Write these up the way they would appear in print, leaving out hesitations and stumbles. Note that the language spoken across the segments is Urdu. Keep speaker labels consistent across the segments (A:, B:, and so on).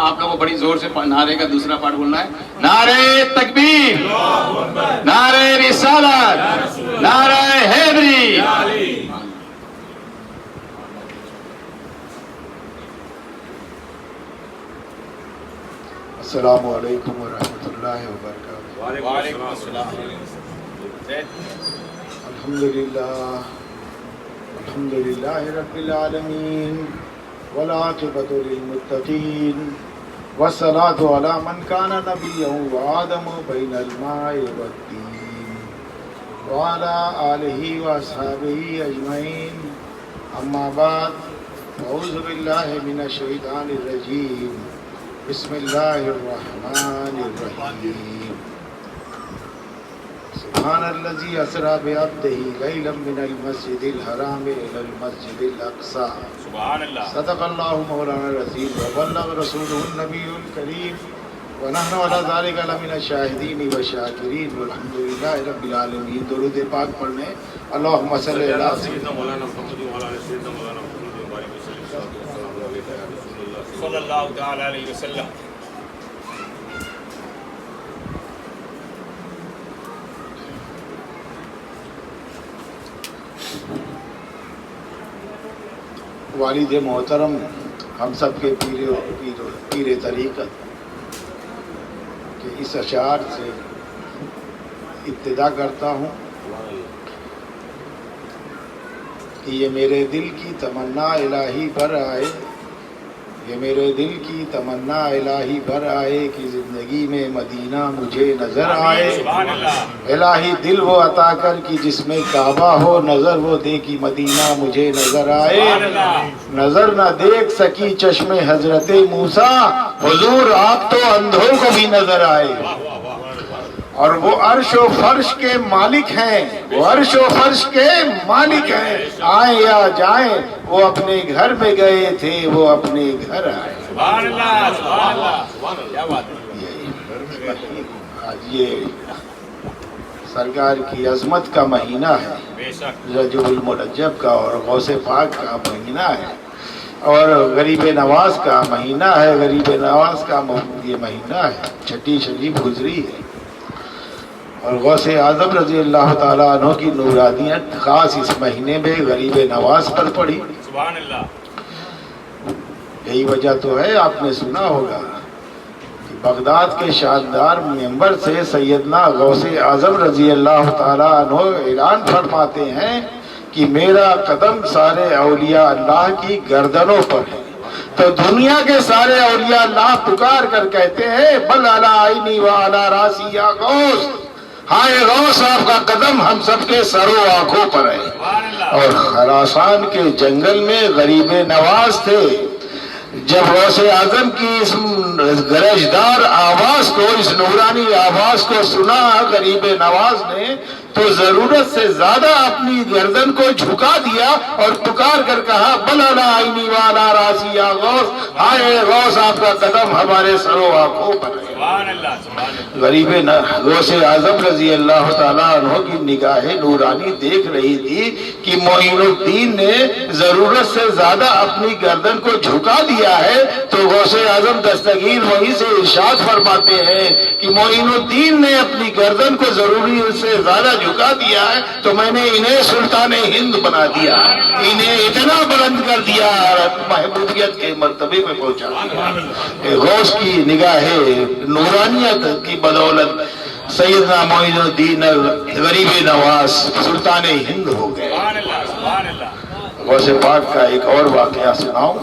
A: آپ لوگوں کو بڑی زور سے نعرے کا دوسرا پارٹ بولنا ہے. نعرے تکبیر، نعرے رسالت، نعرے حیدری.
B: السلام علیکم ورحمۃ اللہ وبرکاتہ.
A: وعلیکم السلام.
B: الحمد للہ رب العالمین والعاقبۃ للمتقین والصلاة علی من کان نبیا وآدم بین الماء والطین وعلی آلہ واصحابہ اجمعین. اما بعد، اعوذ باللہ من الشیطان الرجیم. بسم اللہ الرحمن الرحیم. سبحان الذی اسری بعبدہ لیلا من المسجد الحرام الی المسجد الاقصی.
A: سبحان اللہ.
B: صدق اللہ مولانا العظیم وبلغ رسولہ النبی الکریم ونحن علی ذلک لمن الشاہدین والشاکرین والحمد للہ رب العالمین. درود پاک پڑھنے. اللہم صلی علی سیدنا مولانا محمد وعلی آل سیدنا مولانا محمد وبارک وسلم
A: صلی اللہ تعالی علیہ وسلم.
B: والد محترم، ہم سب کے پیر طریقت کے اس اشعار سے ابتدا کرتا ہوں کہ یہ میرے دل کی تمنا الہی بھر آئے، یہ میرے دل کی تمنا الہی بھر آئے کہ زندگی میں مدینہ مجھے نظر آئے. الہی دل وہ عطا کر کہ جس میں کعبہ ہو، نظر وہ دے کہ مدینہ مجھے نظر آئے. نظر نہ دیکھ سکی چشم حضرت موسیٰ، حضور آپ تو اندھوں کو بھی نظر آئے. اور وہ عرش و فرش کے مالک ہیں، وہ عرش و فرش کے مالک ہیں. آئیں یا جائیں وہ اپنے گھر میں گئے تھے، وہ اپنے گھر آئے.
A: سبحان اللہ، سبحان اللہ. کیا بات ہے.
B: آج یہ سرکار کی عظمت کا مہینہ ہے، رجب المرجب کا، اور غوث پاک کا مہینہ ہے، اور غریب نواز کا مہینہ ہے. غریب نواز کا یہ مہینہ ہے، چھٹی شریف گزری ہے، اور غوث اعظم رضی اللہ تعالیٰ عنہ کی نورانیت خاص اس مہینے میں غریب نواز پر پڑی.
A: سبحان اللہ.
B: یہی وجہ تو ہے، آپ نے سنا ہوگا کہ بغداد کے شاندار ممبر سے سیدنا غوث اعظم رضی اللہ تعالیٰ عنہ اعلان فرماتے ہیں کہ میرا قدم سارے اولیاء اللہ کی گردنوں پر ہے. تو دنیا کے سارے اولیاء اللہ پکار کر کہتے ہیں بل علی عینی و علی راسی یا غوث. ہائے غوث، آپ کا قدم ہم سب کے سر و آنکھوں پر ہے. اور خراسان کے جنگل میں غریب نواز تھے. جب غوث اعظم کی اس گرجدار آواز کو، اس نورانی آواز کو سنا غریب نواز نے، تو ضرورت سے زیادہ اپنی گردن کو جھکا دیا اور پکار کر کہا بل علی عینی و علی راسی یا غوث. ہائے غوث، آپ کا قدم ہمارے سر و آنکھوں پر ہے. غریب غوث اعظم رضی اللہ تعالیٰ عنہ کی نگاہ نورانی دیکھ رہی تھی کہ معین الدین نے ضرورت سے زیادہ اپنی گردن کو جھکا دیا ہے. تو غوث اعظم دستگیر وہیں سے ارشاد فرماتے ہیں کہ معین الدین نے اپنی گردن کو ضروری سے زیادہ جھکا دیا ہے، تو میں نے انہیں سلطان ہند بنا دیا، انہیں اتنا بلند کر دیا، محبوبیت کے مرتبے میں پہنچا. غوث کی نگاہ نورانیت کی بدولت سیدنا معین الدین غریب نواز سلطان ہند ہو گئے. غوث پاک کا ایک اور واقعہ سناؤں.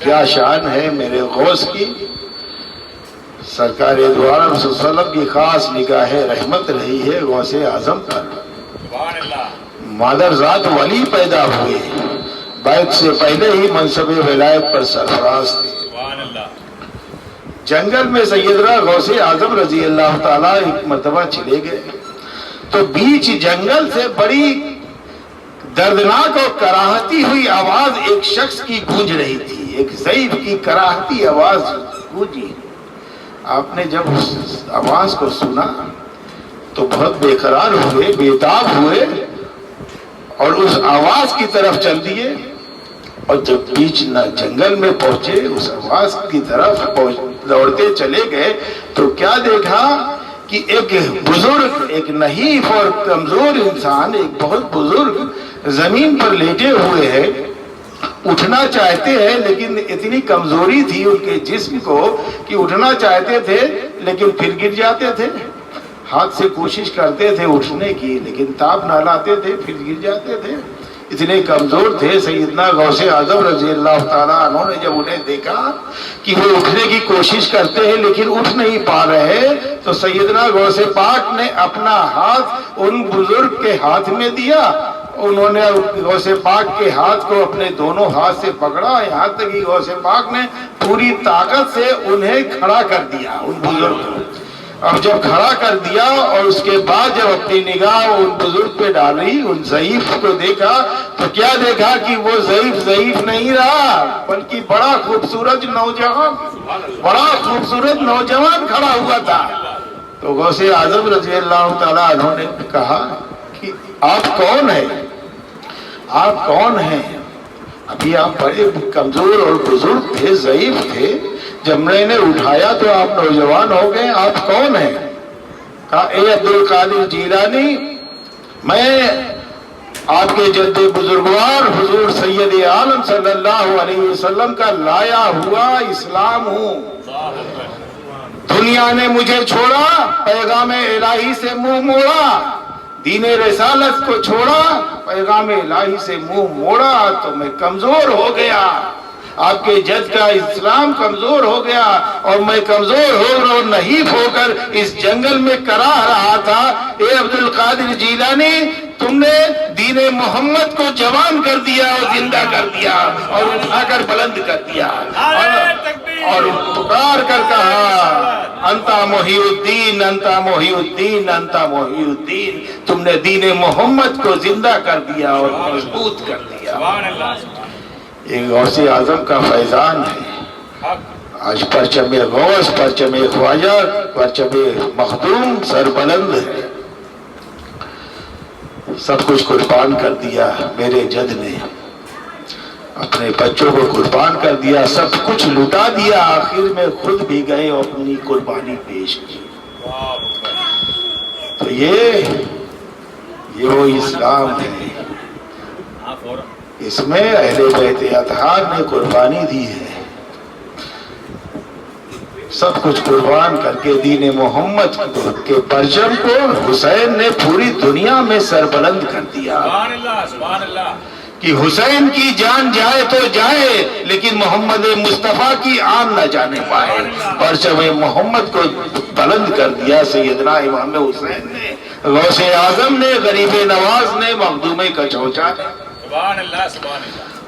B: کیا شان ہے میرے غوث کی. سرکار دو عالم صلی اللہ علیہ وسلم کی خاص نگاہ رحمت رہی ہے غوث اعظم پر. مادر ذات ولی پیدا ہوئے، بیعت سے پہلے ہی منصب ولایت پر سرفراز تھے. جنگل میں سیدنا غوث اعظم رضی اللہ تعالیٰ ایک مرتبہ چلے گئے تو بیچ جنگل سے بڑی دردناک اور کراہتی ہوئی آواز ایک شخص کی گونج رہی تھی. ایک ضعیف کی کراہتی آواز گونجی. آپ نے جب اس آواز کو سنا تو بہت بے قرار ہوئے، بے تاب ہوئے، اور اس آواز کی طرف چل دیے. اور جب بیچ جنگل میں پہنچے اس آواز کی طرف دوڑتے چلے گئے تو کیا دیکھا کہ ایک بزرگ، ایک نحیف اور کمزور انسان، ایک بہت بزرگ زمین پر لیٹے ہوئے ہیں، اٹھنا چاہتے ہیں لیکن اتنی کمزوری تھی ان کے جسم کو کہ اٹھنا چاہتے تھے لیکن پھر گر جاتے تھے، ہاتھ سے کوشش کرتے تھے اٹھنے کی لیکن تاب نہ لاتے تھے، پھر گر جاتے تھے، اتنے کمزور تھے۔ سیدنا غوث اعظم رضی اللہ تعالیٰ عنہ نے جب انہیں دیکھا کہ وہ اٹھنے کی کوشش کرتے ہیں لیکن اٹھ نہیں پا رہے تو سیدنا غوث پاک نے اپنا ہاتھ ان بزرگ کے ہاتھ میں دیا، انہوں نے غوث پاک کے ہاتھ کو اپنے دونوں ہاتھ سے پکڑا، یہاں تک کہ غوث پاک نے پوری طاقت سے انہیں کھڑا کر دیا، ان بزرگ کو۔ اب جب کھڑا کر دیا اور اس کے بعد جب اپنی نگاہ ان بزرگ پہ ڈالی، ان ضعیف کو دیکھا تو کیا دیکھا کہ وہ ضعیف نہیں رہا بلکہ بڑا خوبصورت نوجوان کھڑا ہوا تھا۔ تو غوث اعظم رضی اللہ تعالیٰ عنہ نے کہا کہ آپ کون ہیں؟ آپ کون ہیں؟ ابھی آپ بڑے کمزور اور بزرگ تھے، ضعیف تھے، جب میں انہیں اٹھایا تو آپ نوجوان ہو گئے، آپ کون ہیں؟ کہا اے عبد القادر جیلانی، میں آپ کے جد بزرگوار حضور سید عالم صلی اللہ علیہ وسلم کا لایا ہوا اسلام ہوں۔ دنیا نے مجھے چھوڑا، پیغام الہی سے منہ موڑا، دین رسالت کو چھوڑا، پیغام الہی سے منہ موڑا تو میں کمزور ہو گیا، آپ کے جد کا اسلام کمزور ہو گیا اور میں کمزور ہو اور نحیف ہو کر اس جنگل میں کراہ رہا تھا۔ اے عبد القادر جیلانی، تم نے دین محمد کو جوان کر دیا اور زندہ کر دیا اور اٹھا کر بلند کر دیا اور پکار کر کہا انتا محی الدین، انتا محی الدین، انتا محی الدین، تم نے دین محمد کو زندہ کر دیا اور مضبوط کر دیا۔ یہ غوث اعظم کا فیضان ہے۔ آج پرچم غوث، پرچم خواجہ، پرچم مخدوم سر بلند ہے۔ سب کچھ قربان کر دیا میرے جد نے، اپنے بچوں کو قربان کر دیا، سب کچھ لٹا دیا، آخر میں خود بھی گئے اور اپنی قربانی پیش کی۔ تو یہ وہ اسلام ہے، اس میں اہل بیت اطہار نے قربانی دی ہے، سب کچھ قربان کر کے دین محمد کے پرچم کو حسین نے پوری دنیا میں سربلند کر دیا کہ حسین کی جان جائے تو جائے لیکن محمد مصطفیٰ کی آن نہ جانے پائے۔ پرچم محمد کو بلند کر دیا سیدنا امام حسین نے، غوث اعظم نے، غریب نواز نے، مخدوم کچوچا نے۔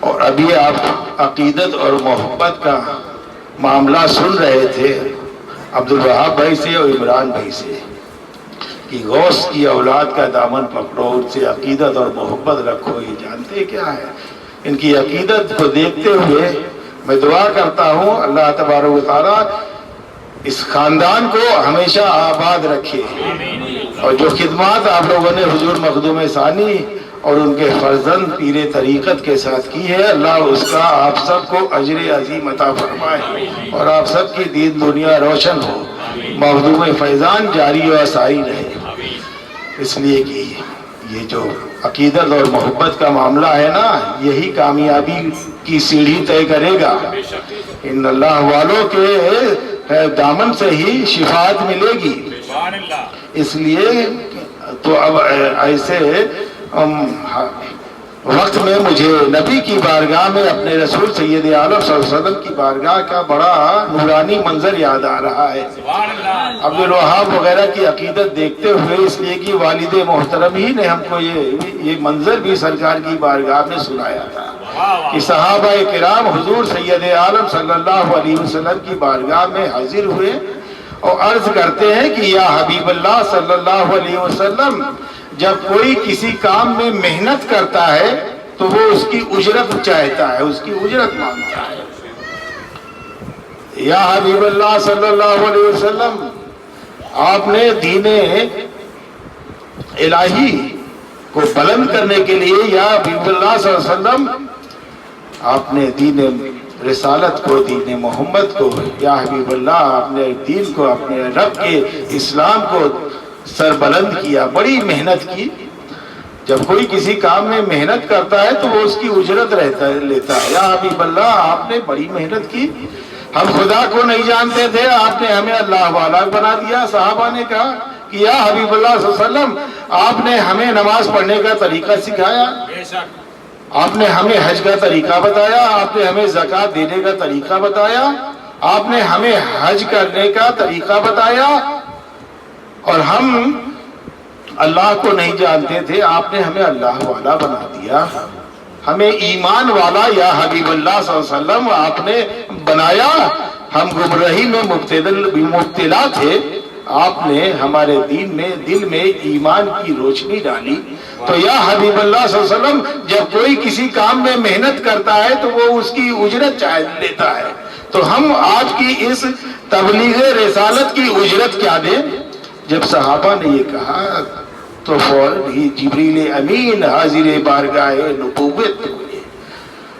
B: اور ابھی آپ عقیدت اور محبت کا معاملہ سن رہے تھے عبد الوہاب بھائی سے اور عمران بھائی سے کہ غوث کی اولاد کا دامن پکڑو، ان سے عقیدت اور محبت رکھو۔ یہ جانتے کیا ہے؟ ان کی عقیدت کو دیکھتے ہوئے میں دعا کرتا ہوں اللہ تبارک و تعالیٰ اس خاندان کو ہمیشہ آباد رکھے، اور جو خدمات آپ لوگوں نے حضور مخدوم ثانی اور ان کے فرزند پیر طریقت کے ساتھ کی ہے، اللہ اس کا آپ سب کو اجر عظیم عطا فرمائے اور آپ سب کی دین دنیا روشن ہو، مخدوم فیضان جاری و ساری رہے۔ اس لیے کہ یہ جو عقیدت اور محبت کا معاملہ ہے نا، یہی کامیابی کی سیڑھی طے کرے گا۔ ان اللہ والوں کے دامن سے ہی شفاعت ملے گی۔ اس لیے تو اب ایسے وقت میں مجھے نبی کی بارگاہ میں اپنے رسول سید عالم صلی اللہ علیہ وسلم کی بارگاہ کا بڑا نورانی منظر یاد آ رہا ہے۔ عبد الوہاب وغیرہ کی عقیدت دیکھتے ہوئے، اس لیے کہ والد محترم ہی نے ہم کو یہ منظر بھی سرکار کی بارگاہ میں سنایا تھا کہ صحابہ کرام حضور سید عالم صلی اللہ علیہ وسلم کی بارگاہ میں حاضر ہوئے اور عرض کرتے ہیں کہ یا حبیب اللہ صلی اللہ علیہ وسلم، جب کوئی کسی کام میں محنت کرتا ہے تو وہ اس کی اجرت چاہتا ہے، اس کی اجرت مانگتا ہے۔ یا حبیب اللہ صلی اللہ علیہ وسلم، آپ نے دین الہی کو بلند کرنے کے لیے، یا حبیب اللہ صلی اللہ علیہ وسلم، آپ نے دین رسالت کو، دین محمد کو، یا حبیب اللہ، اپنے دین کو، اپنے رب کے اسلام کو سربلند کیا، بڑی محنت کی۔ جب کوئی کسی کام میں محنت کرتا ہے تو وہ اس کی اجرت لیتا ہے۔ یا حبیب اللہ، آپ نے بڑی محنت کی، ہم خدا کو نہیں جانتے تھے، آپ نے ہمیں اللہ والا بنا دیا۔ صحابہ نے کہا کہ یا حبیب اللہ صلی اللہ علیہ وسلم، آپ نے ہمیں نماز پڑھنے کا طریقہ سکھایا، آپ نے ہمیں حج کا طریقہ بتایا، آپ نے ہمیں زکوٰۃ دینے کا طریقہ بتایا، آپ نے ہمیں حج کرنے کا طریقہ بتایا، اور ہم اللہ کو نہیں جانتے تھے، آپ نے ہمیں اللہ والا بنا دیا، ہمیں ایمان والا یا حبیب اللہ صلی اللہ علیہ وسلم آپ نے بنایا۔ ہم گمراہی میں مبتلا تھے، آپ نے ہمارے دل میں ایمان کی روشنی ڈالی۔ تو یا حبیب اللہ صلی اللہ علیہ وسلم، جب کوئی کسی کام میں محنت کرتا ہے تو وہ اس کی اجرت لیتا ہے، تو ہم آج کی اس تبلیغ رسالت کی اجرت کیا دیں؟ جب صحابہ نے یہ کہا تو فوراً ہی جبریل امین حاضر بارگاہ نبوت ہوئے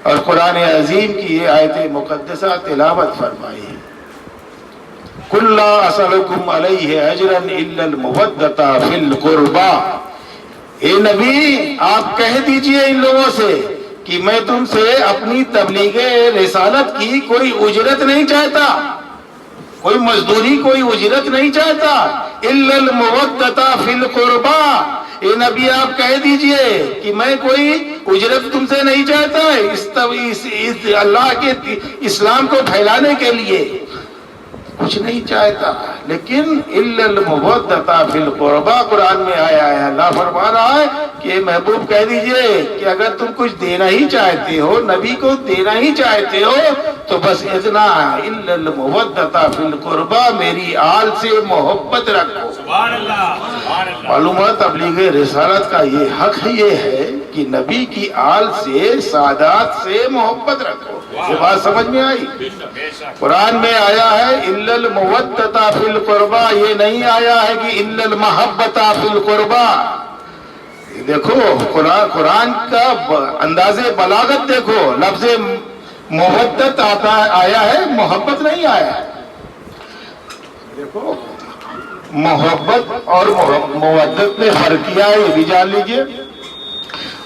B: اور قرآن عظیم کی یہ آیت مقدسہ تلاوت فرمائی۔ قُلْ لَا أَسْأَلُكُمْ عَلَيْهِ أَجْرًا إِلَّا الْمَوَدَّةَ فِي الْقُرْبَى۔ اے نبی، آپ کہہ دیجئے ان لوگوں سے کہ میں تم سے اپنی تبلیغ رسالت کی کوئی اجرت نہیں چاہتا، کوئی مزدوری، کوئی اجرت نہیں چاہتا۔ إِلَّا الْمَوَدَّةَ فِي الْقُرْبَى، اے نبی آپ کہہ دیجئے کہ میں کوئی اجرت تم سے نہیں چاہتا اس اللہ کے اسلام کو پھیلانے کے لیے، کچھ نہیں چاہتا، لیکن إِلَّا الْمَوَدَّةَ فِي الْقُرْبَى قرآن میں آیا ہے۔ اللہ فرما رہا ہے کہ محبوب کہہ دیجئے کہ اگر تم کچھ دینا ہی چاہتے ہو، نبی کو دینا ہی چاہتے ہو، تو بس اتنا إِلَّا الْمَوَدَّةَ فِي الْقُرْبَى، میری آل سے محبت رکھو۔ سبحان اللہ۔ معلوم ہے تبلیغ رسالت کا یہ حق یہ ہے کہ نبی کی آل سے، سادات سے محبت رکھو۔ یہ بات سمجھ میں آئی؟ قرآن میں آیا ہے إِلَّا الْمَوَدَّةَ فِي الْقُرْبَى، یہ نہیں آیا ہے کہ إِلَّا الْمَحَبَّةَ فِي الْقُرْبَى۔ دیکھو قرآن کا انداز بلاغت دیکھو، لفظ محبت آیا ہے، محبت نہیں آیا ہے۔ دیکھو محبت اور مودت میں فرق کیا ہے، یہ بھی جان لیجئے۔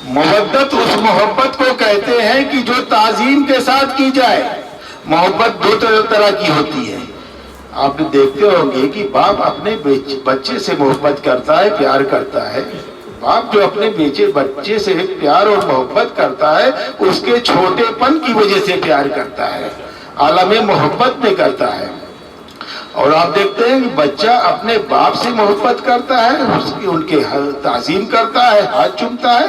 B: مودت اس محبت کو کہتے ہیں کہ جو تعظیم کے ساتھ کی جائے۔ محبت دو طرح کی ہوتی ہے، آپ دیکھتے ہوں گے کہ باپ اپنے بچے سے محبت کرتا ہے، پیار کرتا ہے۔ باپ جو اپنے بچے سے پیار اور محبت کرتا ہے، اس کے چھوٹے پن کی وجہ سے پیار کرتا ہے، عالم محبت میں کرتا ہے۔ اور آپ دیکھتے ہیں کہ بچہ اپنے باپ سے محبت کرتا ہے، ان کے تعظیم کرتا ہے، ہاتھ چومتا ہے۔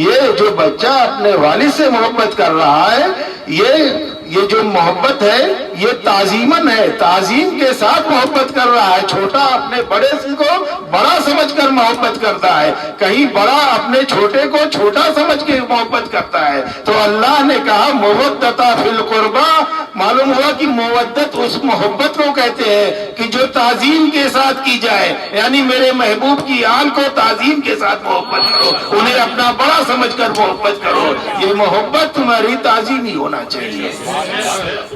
B: یہ جو بچہ اپنے والد سے محبت کر رہا ہے، یہ جو محبت ہے یہ تعظیمن ہے، تعظیم کے ساتھ محبت کر رہا ہے۔ چھوٹا اپنے بڑے کو بڑا سمجھ کر محبت کرتا ہے، کہیں بڑا اپنے چھوٹے کو چھوٹا سمجھ کے محبت کرتا ہے۔ تو اللہ نے کہا مودۃ فی القربہ، معلوم ہوا کہ مودت اس محبت کو کہتے ہیں کہ جو تعظیم کے ساتھ کی جائے، یعنی میرے محبوب کی آل کو تعظیم کے ساتھ محبت کرو، انہیں اپنا بڑا سمجھ کر محبت کرو۔ یہ محبت تمہاری تعظیم ہی ہونا چاہیے۔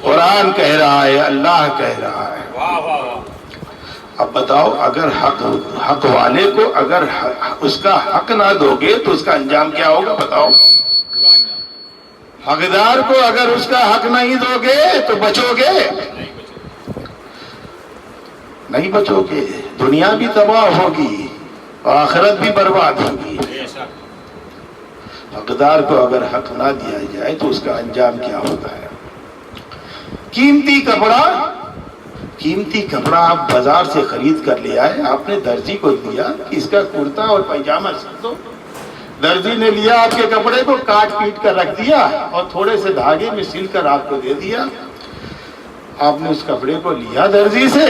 B: قرآن کہہ رہا ہے، اللہ کہہ رہا ہے۔ اب بتاؤ، اگر حق والے کو اگر اس کا حق نہ دو گے تو اس کا انجام کیا ہوگا؟ بتاؤ۔ حقدار کو اگر اس کا حق نہیں دو گے تو بچو گے؟ نہیں بچو گے، دنیا بھی تباہ ہوگی، آخرت بھی برباد ہوگی۔ حقدار کو اگر حق نہ دیا جائے تو اس کا انجام کیا ہوتا ہے؟ قیمتی کپڑا آپ بازار سے خرید کر لے آئے، آپ نے درزی کو دیا کہ اس کا کرتا اور پائجامہ سل دو۔ درزی نے لیا آپ کے کپڑے کو، کاٹ پیٹ کر رکھ دیا اور تھوڑے سے دھاگے میں سل کر آپ کو دے دیا۔ آپ نے اس کپڑے کو لیا درزی سے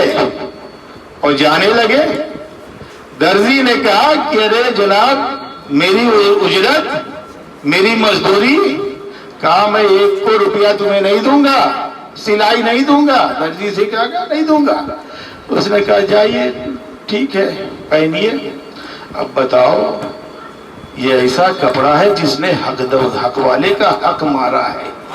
B: اور جانے لگے۔ درزی نے کہا کہ ارے جناب، میری اجرت، میری مزدوری، کہا میں 1 روپیہ تمہیں نہیں دوں گا، سلائی نہیں دوں گا۔ درزی سے کہا نہیں دوں گا۔ اس نے کہا جائیے، ٹھیک ہے، پہنیے۔ اب بتاؤ، یہ ایسا کپڑا ہے جس نے حق والے کا حق مارا ہے۔